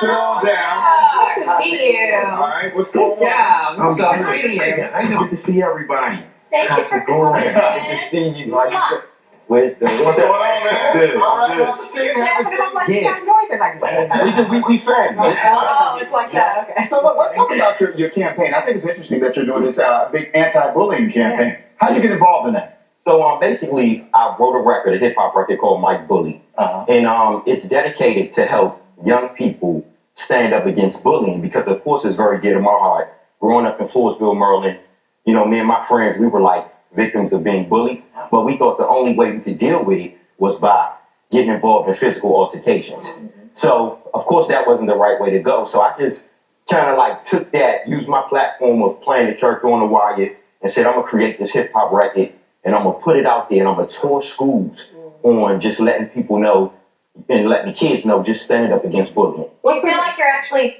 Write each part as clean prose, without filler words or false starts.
sit all down. Good to meet you. All right, what's going on? Good job. I'm So sorry. good to meet you. I good to see everybody. Thank you How's for it going? coming. Good to see you. Like, What's what's going on, man? Good. All right, Good. have a seat. Yeah, Have a but seat. I'm like, you guys know each other. We family. Oh, it's like that. Okay. So let's talk about your campaign. I think it's interesting that you're doing this big anti-bullying campaign. How'd you get involved in that? So basically, I wrote a hip hop record called Mike Bully, and it's dedicated to help young people stand up against bullying because, of course, it's very dear to my heart. Growing up in Forestville, Maryland, you know, me and my friends, we were like victims of being bullied, but we thought the only way we could deal with it was by getting involved in physical altercations. So, of course, that wasn't the right way to go. So I just kind of like took that, used my platform of playing the character on the wire, and said, I'm going to create this hip hop record, and I'm going to put it out there, and I'm going to tour schools on just letting people know and letting the kids know, just stand up against bullying. Do you feel like you're actually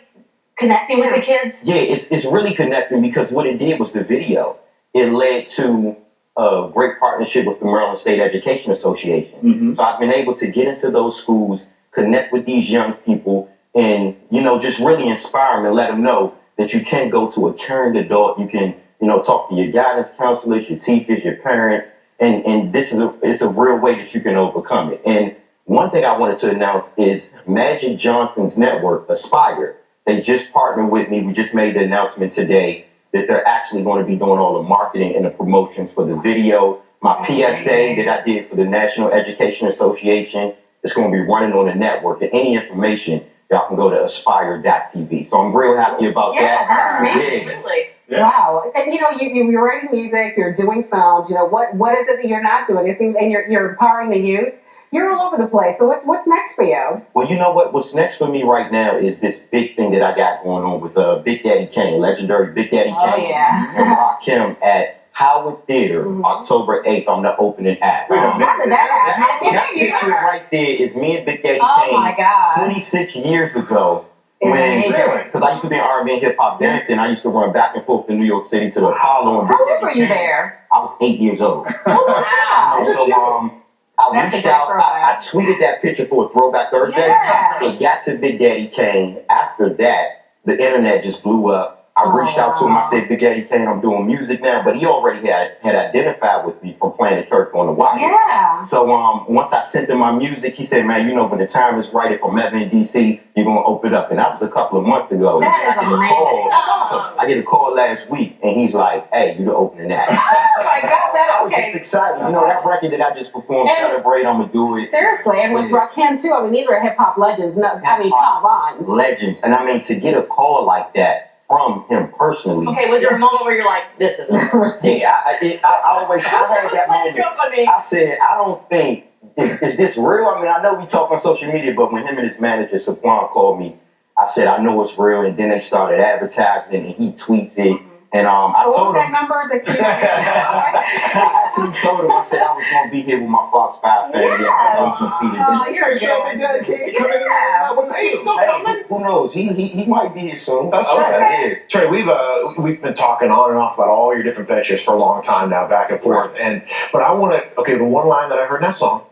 connecting with the kids? Yeah, it's really connecting because what it did was the video. It led to a great partnership with the Maryland State Education Association. So I've been able to get into those schools, connect with these young people, and, you know, just really inspire them and let them know that you can go to a caring adult. You can, you know, talk to your guidance counselors, your teachers, your parents, and it's a real way that you can overcome it. And one thing I wanted to announce is Magic Johnson's network, Aspire. They just partnered with me. We just made the announcement today that they're actually going to be doing all the marketing and the promotions for the video. My PSA that I did for the National Education Association is going to be running on the network. And any information, y'all can go to aspire.tv. So I'm real happy about that. Yeah, that's amazing. Yeah. Really? Yeah. Wow. And you know, you're writing music, you're doing films, you know, what is it that you're not doing? It seems, and you're empowering the youth. You're all over the place. So what's next for you? Well, you know what? What's next for me right now is this big thing that I got going on with Big Daddy Chaney, legendary Big Daddy Chaney, and Rock Him at Howard Theater, October 8th. I'm the opening act. How did that happen? That picture right there is me and Big Daddy Oh my Kane gosh. 26 years ago. When, because I used to be in R&B and hip hop dancing, I used to run back and forth to New York City to the Apollo. And How old were you there? I was 8 years old. Oh wow. So I That's a reached great out. I throwback. tweeted that picture for a Throwback Thursday. Yeah. It got to Big Daddy Kane. After that, the internet just blew up. I reached out to him. I said, Big Daddy Kane, I'm doing music now. But he already had identified with me from playing the character on the wire. Yeah. So once I sent him my music, he said, man, you know, when the time is right, if I'm ever in D.C., you're going to open up. And that was a couple of months ago. That is amazing. That's awesome. I get a call last week, and he's like, hey, you the opening act. Oh my God, I was okay. just excited. You know, that record that I just performed, Celebrate, I'm going to do it. Seriously, and with Rakim too. I mean, these are hip hop legends. No, I mean, come on. Legends. And I mean, to get a call like that from him personally. Okay, was there a moment where you're like, this is it? Yeah, I always had that moment. I said, I don't think, is this real? I mean, I know we talk on social media, but when him and his manager, Saquon, called me, I said, I know it's real. And then they started advertising it, and he tweets it. And So I what was told that him, number? I actually told him, I said I was going to be here with my Fox5 family Yes. at TTC today. Oh, you're Show good. Big Daddy Kane coming in. Yeah. What is he still Hey, coming? who knows? He might be here soon. That's right. Yeah. Trey, we've been talking on and off about all your different ventures for a long time now, back and forth. But I want to. Okay, the one line that I heard in that song,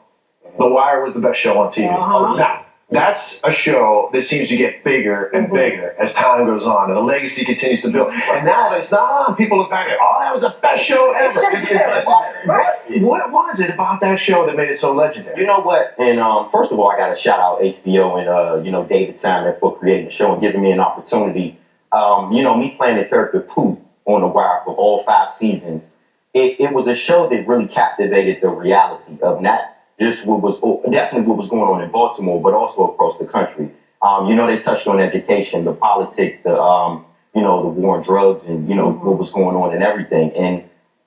"The Wire was the best show on TV." Now that's a show that seems to get bigger and bigger as time goes on, and the legacy continues to build. And now that it's not on, people look back and oh, that was the best show ever. What was it about that show that made it so legendary? You know what? And first of all, I got to shout out HBO and you know, David Simon for creating the show and giving me an opportunity. You know, me playing the character Pooh on The Wire for all 5 seasons. It was a show that really captivated the reality of not just what was definitely what was going on in Baltimore, but also across the country. You know, they touched on education, the politics, the you know, the war on drugs, and you know what was going on and everything. And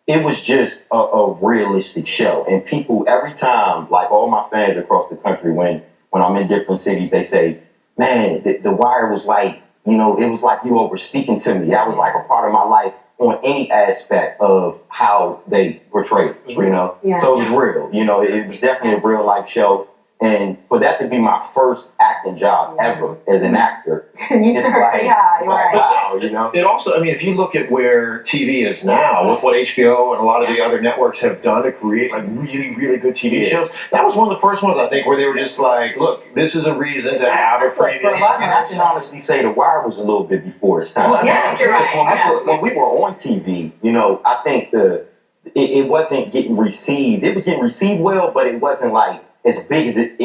it was just a realistic show. And people every time, like all my fans across the country, when I'm in different cities, they say, "Man, the Wire was like, you know, it was like you were speaking to me. That was like a part of my life." On any aspect of how they portrayed it, you know? Yeah. So it was real, you know, it was definitely a real life show. And for that to be my first acting job ever as an actor, You it's start like, pretty high, it's like, right? wow, you know? It also, I mean, if you look at where TV is now, with what HBO and a lot of the other networks have done to create like really, really good TV shows, that was one of the first ones I think where they were just like, look, this is a reason to have a For a previous. lot of And I can honestly say The Wire was a little bit before its time. Yeah, you're right. Because when we were on TV, you know, I think it wasn't getting received. It was getting received well, but it wasn't like as big as it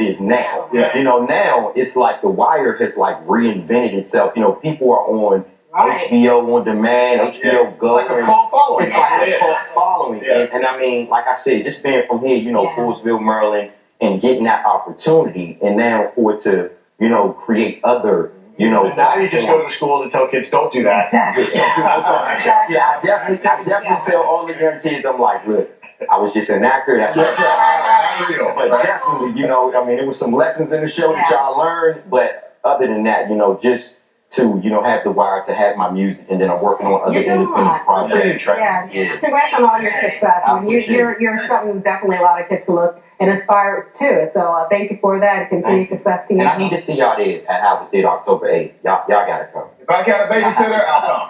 is now. Yeah. You know, now it's like The Wire has like reinvented itself. You know, people are on Right. HBO on demand, HBO Go. It's like a cult following. It's like It a is. cult following. Yeah. And I mean, like I said, just being from here, you know, Yeah. Foolsville, Maryland, and getting that opportunity, and now for it to, you know, create other, you know. And now you just go to the schools and tell kids, don't do that. Exactly. Don't do that song. Exactly. Yeah, I definitely tell all the young kids, I'm like, look, I was just an actor. That's That's it. right. Not real. But definitely, you know, I mean, there was some lessons in the show that y'all learned, but other than that, you know, just to, you know, have The Wire, to have my music, and then I'm working on other You're doing independent it. projects. Yeah. Yeah. Congrats on all your success. I mean, you're something definitely a lot of kids can look and aspire to. So thank you for that, and continued success to you. And I need to see y'all there at Howard Theater October 8th. Y'all gotta come. If I got a babysitter, I'll come.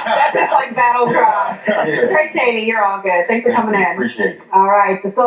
That's just like battle cry. Yeah. Trey Chaney, you're all good. Thanks for coming in. Appreciate it. All right. So still